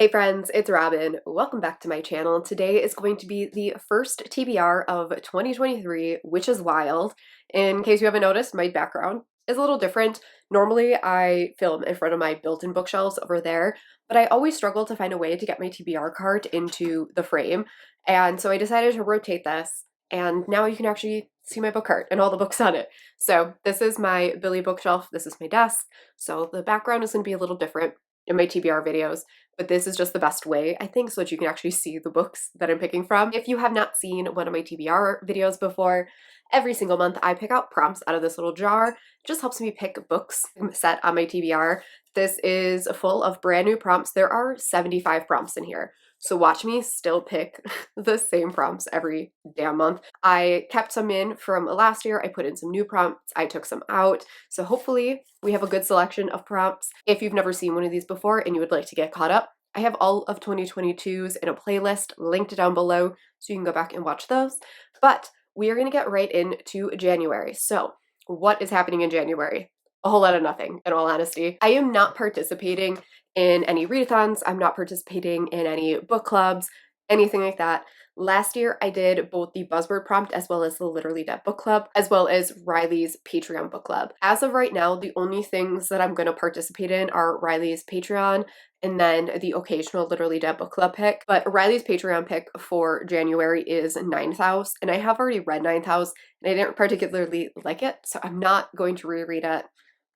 Hey friends, it's Robin. Welcome back to my channel. Today is going to be the first TBR of 2023, which is wild. In case you haven't noticed, my background is a little different. Normally I film in front of my built-in bookshelves over there, but I always struggle to find a way to get my TBR cart into the frame. And so I decided to rotate this, and now you can actually see my book cart and all the books on it. So this is my Billy bookshelf, this is my desk, so the background is going to be a little different in my TBR videos, but this is just the best way, I think, so that you can actually see the books that I'm picking from. If you have not seen one of my TBR videos before, every single month I pick out prompts out of this little jar. It just helps me pick books set on my TBR. This is full of brand new prompts. There are 75 prompts in here. So watch me still pick the same prompts every damn month. I kept some in from last year. I put in some new prompts. I took some out. So hopefully we have a good selection of prompts. If you've never seen one of these before and you would like to get caught up, I have all of 2022's in a playlist linked down below so you can go back and watch those. But we are going to get right into January. So what is happening in January? A whole lot of nothing, in all honesty. I am not participating in any readathons. I'm not participating in any book clubs, anything like that. Last year, I did both the Buzzword prompt as well as the Literally Dead book club, as well as Riley's Patreon book club. As of right now, the only things that I'm going to participate in are Riley's Patreon and then the occasional Literally Dead book club pick. But Riley's Patreon pick for January is Ninth House, and I have already read Ninth House, and I didn't particularly like it, so I'm not going to reread it.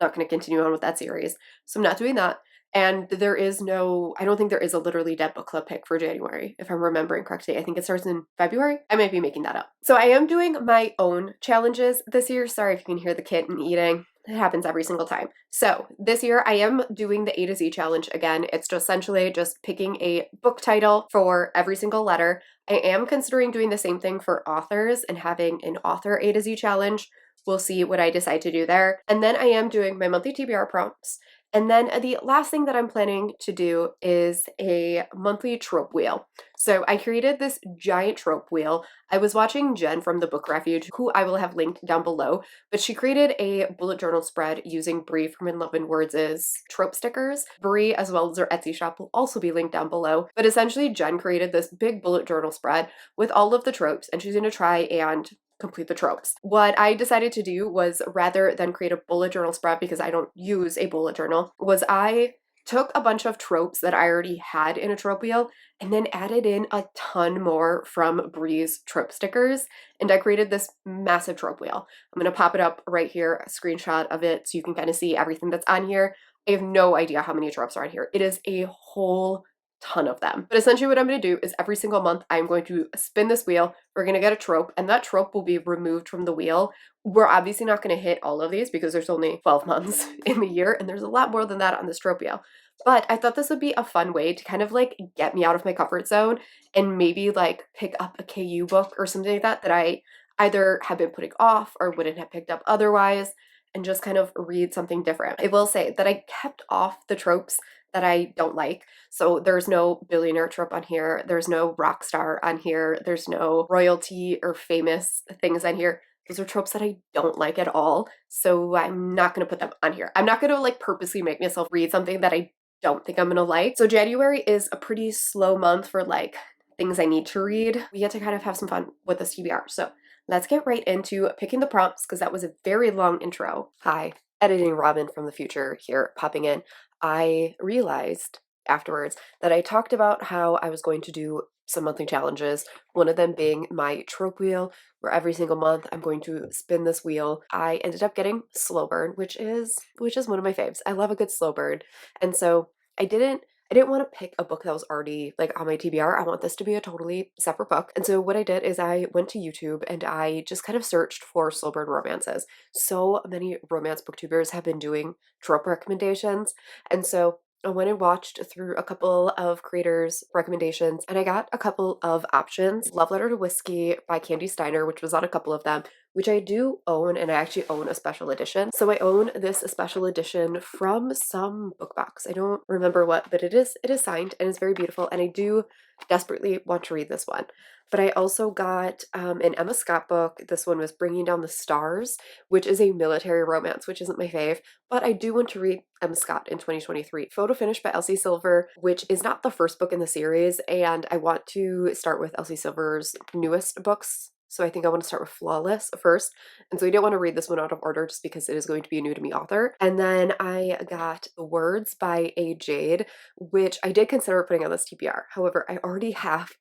Not going to continue on with that series. So I'm not doing that. And there is no, I don't think there is a Literally Dead book club pick for January, if I'm remembering correctly. I think it starts in February. I might be making that up. So I am doing my own challenges this year. Sorry if you can hear the kitten eating. It happens every single time. So this year I am doing the A to Z challenge again. It's just essentially just picking a book title for every single letter. I am considering doing the same thing for authors and having an author A to Z challenge. We'll see what I decide to do there. And then I am doing my monthly TBR prompts. And then the last thing that I'm planning to do is a monthly trope wheel. So I created this giant trope wheel. I was watching Jen from the Book Refuge, who I will have linked down below, but she created a bullet journal spread using Brie from In Love and Words' trope stickers. Brie, as well as her Etsy shop, will also be linked down below. But essentially, Jen created this big bullet journal spread with all of the tropes, and she's going to try and complete the tropes. What I decided to do was, rather than create a bullet journal spread, because I don't use a bullet journal, was I took a bunch of tropes that I already had in a trope wheel and then added in a ton more from Brie's trope stickers, and I created this massive trope wheel. I'm going to pop it up right here, a screenshot of it, so you can kind of see everything that's on here. I have no idea how many tropes are on here. It is a whole ton of them. But essentially what I'm going to do is every single month I'm going to spin this wheel. We're going to get a trope, and that trope will be removed from the wheel. We're obviously not going to hit all of these because there's only 12 months in the year, and there's a lot more than that on this trope wheel. But I thought this would be a fun way to kind of like get me out of my comfort zone and maybe like pick up a KU book or something like that that I either have been putting off or wouldn't have picked up otherwise, and just kind of read something different. I will say that I kept off the tropes that I don't like. So there's no billionaire trope on here. There's no rock star on here. There's no royalty or famous things on here. Those are tropes that I don't like at all. So I'm not going to put them on here. I'm not going to like purposely make myself read something that I don't think I'm going to like. So January is a pretty slow month for like things I need to read. We get to kind of have some fun with this TBR. So let's get right into picking the prompts, because that was a very long intro. Hi, editing Robin from the future here, popping in. I realized afterwards that I talked about how I was going to do some monthly challenges, one of them being my trope wheel, where every single month I'm going to spin this wheel. I ended up getting Slow Burn, which is one of my faves. I love a good slow burn. And so I didn't want to pick a book that was already like on my TBR. I want this to be a totally separate book. And so what I did is I went to YouTube and I just kind of searched for slow burn romances. So many romance booktubers have been doing trope recommendations. And so I went and watched through a couple of creators' recommendations, and I got a couple of options. Love Letter to Whiskey by Candy Steiner, which was on a couple of them, which I do own, and I actually own a special edition. So I own this special edition from some book box. I don't remember what, but it is signed and it's very beautiful, and I do desperately want to read this one. But I also got an Emma Scott book. This one was Bringing Down the Stars, which is a military romance, which isn't my fave, but I do want to read Emma Scott in 2023. Photo Finish by Elsie Silver, which is not the first book in the series, and I want to start with Elsie Silver's newest books. So I think I want to start with Flawless first. And so I don't want to read this one out of order just because it is going to be a new to me author. And then I got The Words by A. Jade, which I did consider putting on this TBR. However, I already have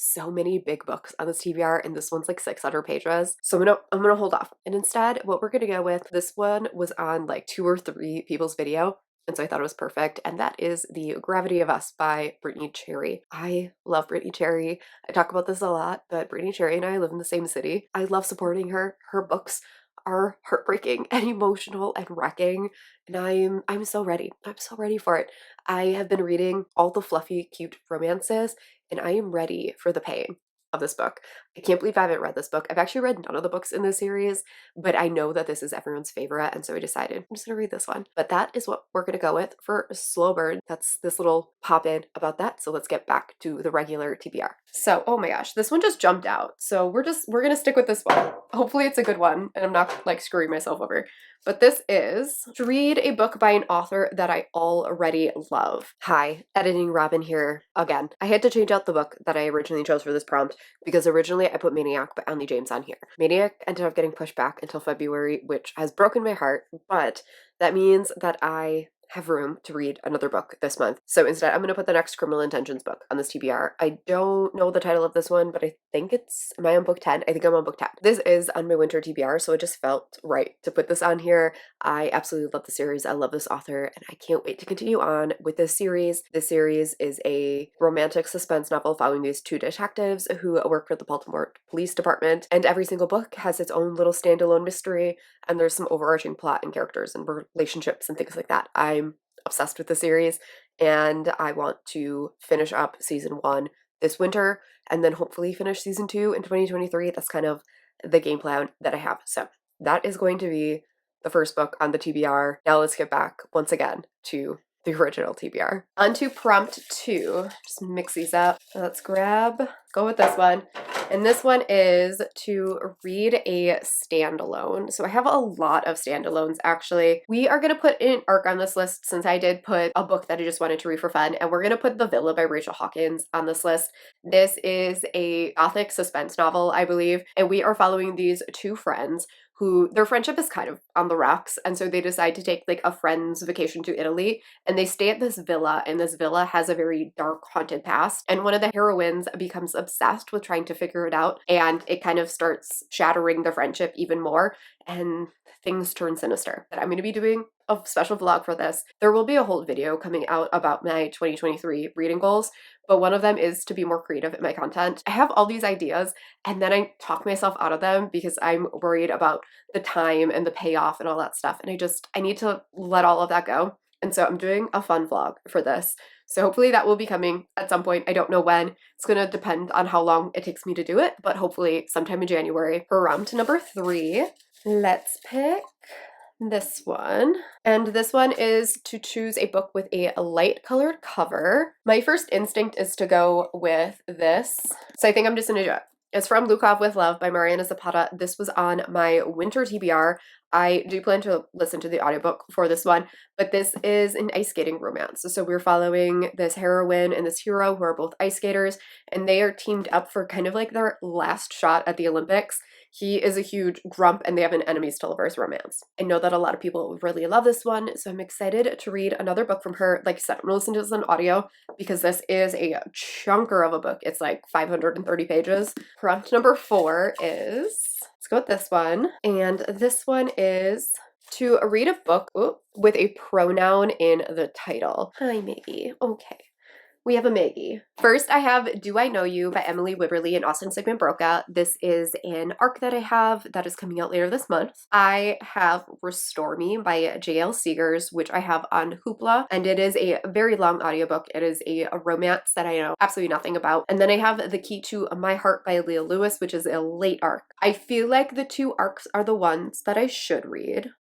so many big books on this TBR, and this one's like 600 pages. So I'm gonna hold off. And instead, what we're gonna go with, this one was on like 2 or 3 people's video, and so I thought it was perfect, and that is The Gravity of Us by Brittany Cherry. I love Brittany Cherry. I talk about this a lot, but Brittany Cherry and I live in the same city. I love supporting her. Her books are heartbreaking and emotional and wrecking, and I'm so ready. I'm so ready for it. I have been reading all the fluffy, cute romances, and I am ready for the pain of this book. I can't believe I haven't read this book. I've actually read none of the books in this series, but I know that this is everyone's favorite, and so I decided I'm just gonna read this one. But that is what we're gonna go with for Slow Burn. That's this little pop in about that. So let's get back to the regular TBR. So, oh my gosh, this one just jumped out. So we're gonna stick with this one. Hopefully it's a good one, and I'm not like screwing myself over. But this is to read a book by an author that I already love. Hi, editing Robin here again. I had to change out the book that I originally chose for this prompt because originally I put Maniac by Annie James on here. Maniac ended up getting pushed back until February, which has broken my heart, but that means that I have room to read another book this month. So instead, I'm going to put the next Criminal Intentions book on this TBR. I don't know the title of this one, but I think am I on book 10? I think I'm on book 10. This is on my winter TBR, so it just felt right to put this on here. I absolutely love the series. I love this author, and I can't wait to continue on with this series. This series is a romantic suspense novel following these 2 detectives who work for the Baltimore Police Department, and every single book has its own little standalone mystery, and there's some overarching plot and characters and relationships and things like that. I'm obsessed with the series, and I want to finish up season 1 this winter and then hopefully finish season 2 in 2023. That's kind of the game plan that I have. So that is going to be the first book on the TBR. Now let's get back once again to the original TBR. On to prompt 2. Just mix these up. Let's go with this one. And this one is to read a standalone. So I have a lot of standalones, actually. We are going to put an arc on this list since I did put a book that I just wanted to read for fun. And we're going to put The Villa by Rachel Hawkins on this list. This is a gothic suspense novel, I believe. And we are following these 2 friends who their friendship is kind of on the rocks, and so they decide to take like a friend's vacation to Italy, and they stay at this villa, and this villa has a very dark, haunted past, and one of the heroines becomes obsessed with trying to figure it out, and it kind of starts shattering their friendship even more, and things turn sinister. I'm going to be doing a special vlog for this. There will be a whole video coming out about my 2023 reading goals, but one of them is to be more creative in my content. I have all these ideas, and then I talk myself out of them because I'm worried about the time and the payoff and all that stuff, and I need to let all of that go. And so I'm doing a fun vlog for this. So hopefully that will be coming at some point. I don't know when. It's going to depend on how long it takes me to do it, but hopefully sometime in January. For round number 3, let's pick this one. And this one is to choose a book with a light colored cover. My first instinct is to go with this. So I think I'm just going to do it. It's from Lukov with Love by Mariana Zapata. This was on my winter TBR. I do plan to listen to the audiobook for this one, but this is an ice skating romance. So we're following this heroine and this hero who are both ice skaters, and they are teamed up for kind of like their last shot at the Olympics. He is a huge grump, and they have an enemies to lovers romance. I know that a lot of people really love this one, so I'm excited to read another book from her. Like I said, I'm going to listen to this on audio because this is a chunker of a book. It's like 530 pages. Prompt number 4 is, let's go with this one. And this one is to read a book with a pronoun in the title. Hi, maybe. Okay. we have a Maggie. First, I have Do I Know You by Emily Wibberley and Austin Sigmund Broca. This is an arc that I have that is coming out later this month. I have Restore Me by J.L. Seegers, which I have on Hoopla, and it is a very long audiobook. It is a romance that I know absolutely nothing about. And then I have The Key to My Heart by Leah Lewis, which is a late arc. I feel like the two arcs are the ones that I should read,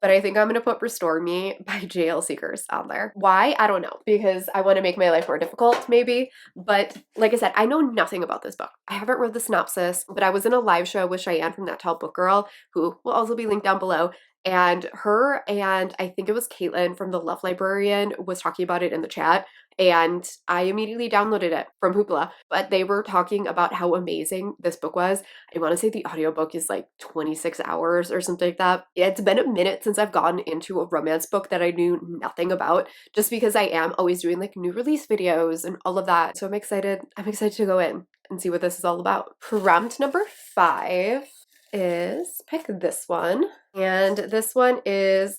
but I think I'm gonna put Restore Me by JL Seekers on there. Why? I don't know, because I want to make my life more difficult, maybe. But like I said, I know nothing about this book. I haven't read the synopsis, but I was in a live show with Cheyenne from That Tall Book Girl, who will also be linked down below. And her and I think it was Caitlin from the Love Librarian was talking about it in the chat. And I immediately downloaded it from Hoopla. But they were talking about how amazing this book was. I want to say the audiobook is like 26 hours or something like that. It's been a minute since I've gotten into a romance book that I knew nothing about, just because I am always doing like new release videos and all of that. So I'm excited to go in and see what this is all about. Prompt number 5 is pick this one. And this one is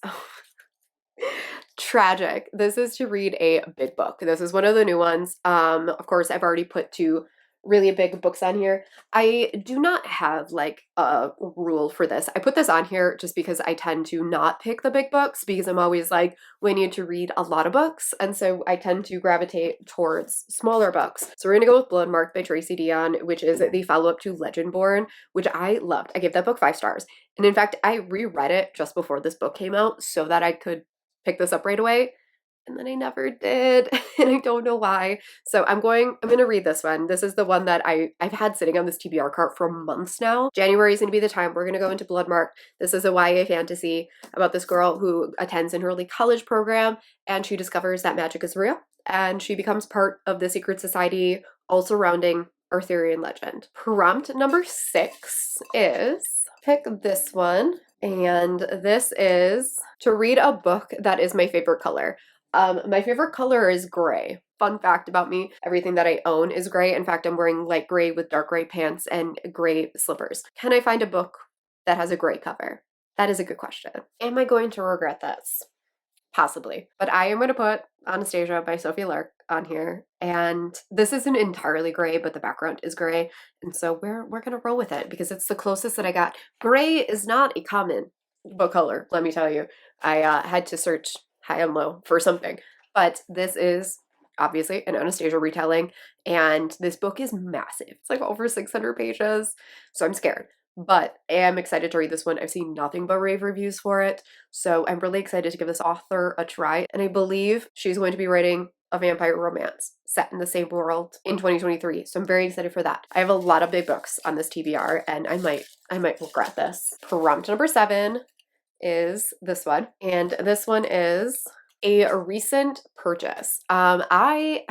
tragic. This is to read a big book. This is one of the new ones. Of course, I've already put 2 really big books on here. I do not have like a rule for this. I put this on here just because I tend to not pick the big books because I'm always like, we need to read a lot of books. And so I tend to gravitate towards smaller books. So we're gonna go with Bloodmarked by Tracy Dion, which is the follow-up to Legendborn, which I loved. I gave that book 5 stars. And in fact, I reread it just before this book came out so that I could pick this up right away. And then I never did, and I don't know why. So I'm gonna read this one. This is the one that I've had sitting on this TBR cart for months now. January is gonna be the time we're gonna go into Bloodmarked. This is a YA fantasy about this girl who attends an early college program, and she discovers that magic is real, and she becomes part of the secret society all surrounding Arthurian legend. Prompt number 6 is pick this one, and this is to read a book that is my favorite color. My favorite color is gray. Fun fact about me, everything that I own is gray. In fact, I'm wearing light gray with dark gray pants and gray slippers. Can I find a book that has a gray cover? That is a good question. Am I going to regret this? Possibly. But I am going to put Anastasia by Sophie Lark on here. And this isn't entirely gray, but the background is gray. And so we're going to roll with it because it's the closest that I got. Gray is not a common book color, let me tell you. I had to search high and low for something. But this is obviously an Anastasia retelling, and this book is massive. It's like over 600 pages, so I'm scared. But I am excited to read this one. I've seen nothing but rave reviews for it, so I'm really excited to give this author a try. And I believe she's going to be writing a vampire romance set in the same world in 2023. So I'm very excited for that. I have a lot of big books on this TBR, and I might regret this. Prompt number 7 is this one, and this one is a recent purchase. I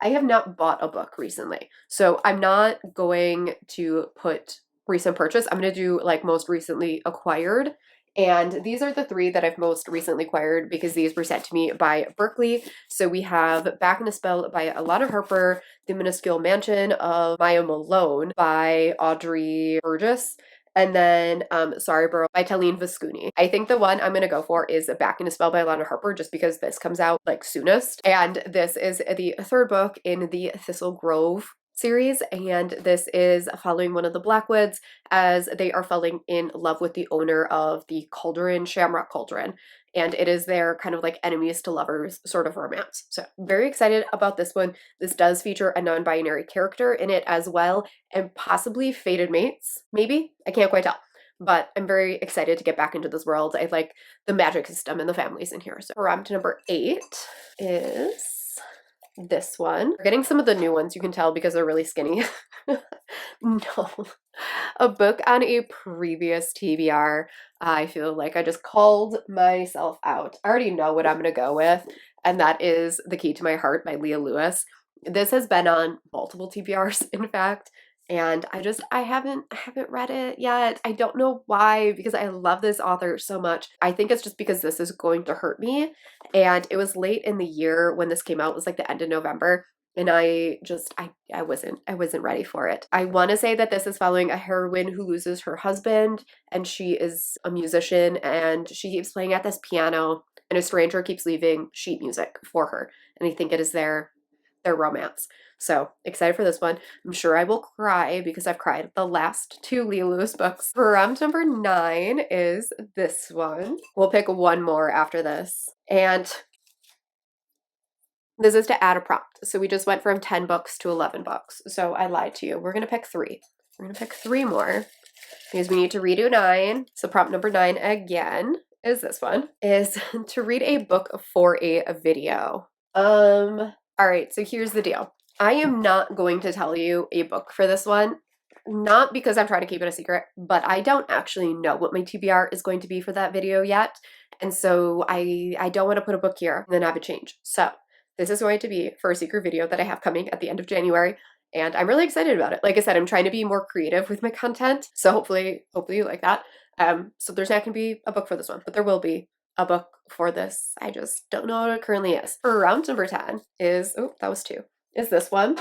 have not bought a book recently, so I'm not going to put recent purchase. I'm going to do like most recently acquired. And these are the 3 that I've most recently acquired because these were sent to me by Berkeley. So we have Back in a Spell by Alana Harper, The Minuscule Mansion of Maya Malone by Audrey Burgess, and then Sorry Bro by Talene Viscuni. I think the one I'm going to go for is Back in a Spell by Alana Harper just because this comes out like soonest. And this is the 3rd book in the Thistle Grove series, and this is following one of the Blackwoods as they are falling in love with the owner of the cauldron, Shamrock Cauldron, and it is their kind of like enemies to lovers sort of romance. So very excited about this one. This does feature a non-binary character in it as well, and possibly fated mates, maybe? I can't quite tell. But I'm very excited to get back into this world. I like the magic system and the families in here. So prompt number 8 is this one. We're getting some of the new ones, you can tell because they're really skinny. No. A book on a previous TBR. I feel like I just called myself out. I already know what I'm going to go with, and that is The Key to My Heart by Leah Lewis. This has been on multiple TBRs, in fact, and I haven't read it yet. I don't know why, because I love this author so much. I think it's just because this is going to hurt me, and it was late in the year when this came out. It was like the end of November, and I wasn't ready for it. I want to say that this is following a heroine who loses her husband, and she is a musician, and she keeps playing at this piano, and a stranger keeps leaving sheet music for her, and I think it is their their romance. So excited for this one. I'm sure I will cry because I've cried at the last two Leah Lewis books. Round number 9 is this one. We'll pick one more after this. And this is to add a prompt. So we just went from 10 books to 11 books. So I lied to you. We're going to pick 3. We're going to pick 3 more because we need to redo 9. So prompt number 9 again is this one, is to read a book for a video. All right, so here's the deal. I am not going to tell you a book for this one, not because I'm trying to keep it a secret, but I don't actually know what my TBR is going to be for that video yet. And so I don't want to put a book here and then have it change. So this is going to be for a secret video that I have coming at the end of January. And I'm really excited about it. Like I said, I'm trying to be more creative with my content. So hopefully you like that. So there's not going to be a book for this one, but there will be a book for this. I just don't know what it currently is. For round number 10 is, oh, that was 2, is this one.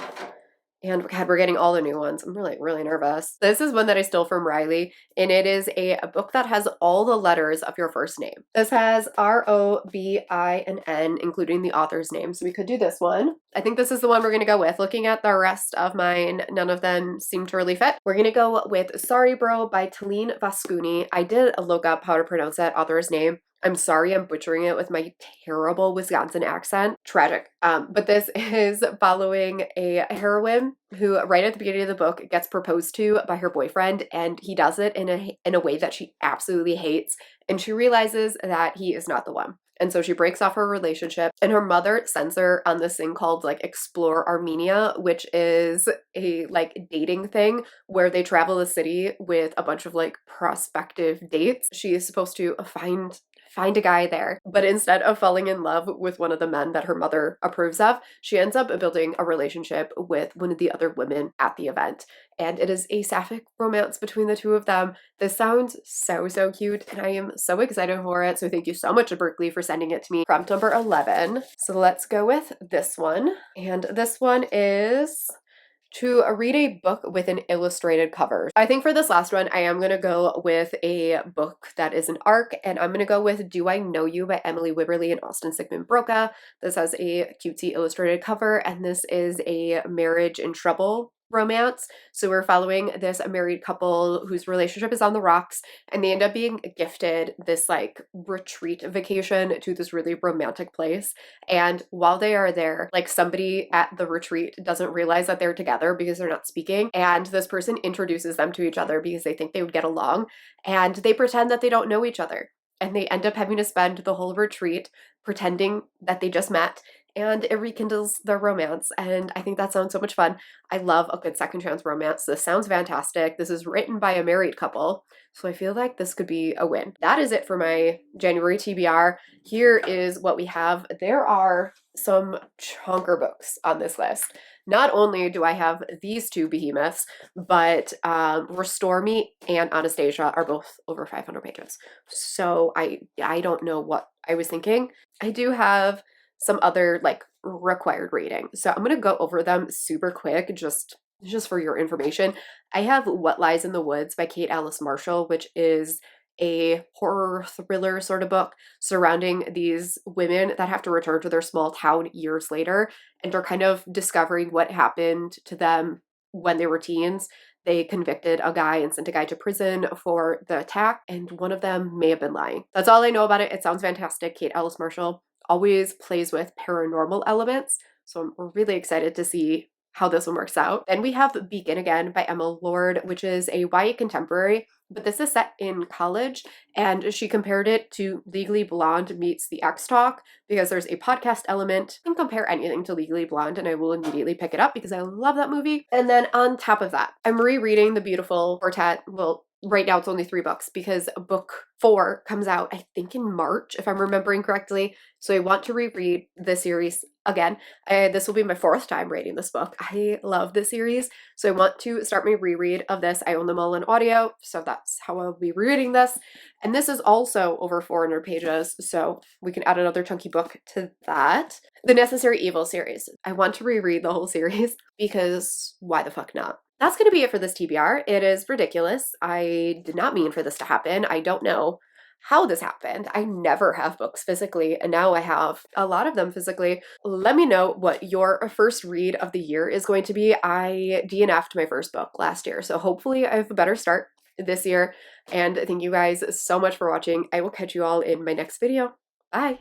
And God, we're getting all the new ones. I'm really, really nervous. This is one that I stole from Riley, and it is a book that has all the letters of your first name. This has R-O-B-I-N-N, including the author's name. So we could do this one. I think this is the one we're going to go with. Looking at the rest of mine, none of them seem to really fit. We're going to go with Sorry Bro by Talene Vascuni. I did look up how to pronounce that author's name. I'm sorry I'm butchering it with my terrible Wisconsin accent. Tragic. But this is following a heroine who, right at the beginning of the book, gets proposed to by her boyfriend, and he does it in a way that she absolutely hates, and she realizes that he is not the one. And so she breaks off her relationship, and her mother sends her on this thing called like Explore Armenia, which is a like dating thing where they travel the city with a bunch of like prospective dates. She is supposed to find a guy there. But instead of falling in love with one of the men that her mother approves of, she ends up building a relationship with one of the other women at the event. And it is a sapphic romance between the two of them. This sounds so, so cute, and I am so excited for it. So thank you so much to Berkeley for sending it to me. Prompt number 11. So let's go with this one. And this one is to read a book with an illustrated cover. I think for this last one, I am going to go with a book that is an arc, and I'm going to go with Do I Know You by Emily Wibberley and Austin Sigmund Broca. This has a cutesy illustrated cover, and this is a marriage in trouble romance. So we're following this married couple whose relationship is on the rocks, and they end up being gifted this like retreat vacation to this really romantic place. And while they are there, like somebody at the retreat doesn't realize that they're together because they're not speaking, and this person introduces them to each other because they think they would get along, and they pretend that they don't know each other. And they end up having to spend the whole retreat pretending that they just met, and it rekindles their romance. And I think that sounds so much fun. I love a good second chance romance. This sounds fantastic. This is written by a married couple, so I feel like this could be a win. That is it for my January TBR. Here is what we have. There are some chunker books on this list. Not only do I have these two behemoths, but Restore Me and Anastasia are both over 500 pages. So I don't know what I was thinking. I do have some other like required reading. So I'm going to go over them super quick just for your information. I have What Lies in the Woods by Kate Alice Marshall, which is a horror thriller sort of book surrounding these women that have to return to their small town years later and are kind of discovering what happened to them when they were teens. They convicted a guy and sent a guy to prison for the attack, and one of them may have been lying. That's all I know about it. It sounds fantastic. Kate Alice Marshall always plays with paranormal elements, so I'm really excited to see how this one works out. Then we have Begin Again by Emma Lord, which is a YA contemporary, but this is set in college, and she compared it to Legally Blonde meets The X Talk because there's a podcast element. You can compare anything to Legally Blonde, and I will immediately pick it up because I love that movie. And then on top of that, I'm rereading The Beautiful Quartet. Well, right now it's only 3 books because book 4 comes out, I think, in March, if I'm remembering correctly. So I want to reread the series again. This will be my 4th time reading this book. I love this series, so I want to start my reread of this. I own them all in audio, so that's how I'll be reading this. And this is also over 400 pages, so we can add another chunky book to that. The Necessary Evil series. I want to reread the whole series because why the fuck not? That's going to be it for this TBR. It is ridiculous. I did not mean for this to happen. I don't know how this happened. I never have books physically, and now I have a lot of them physically. Let me know what your first read of the year is going to be. I DNF'd my first book last year, so hopefully I have a better start this year. And thank you guys so much for watching. I will catch you all in my next video. Bye!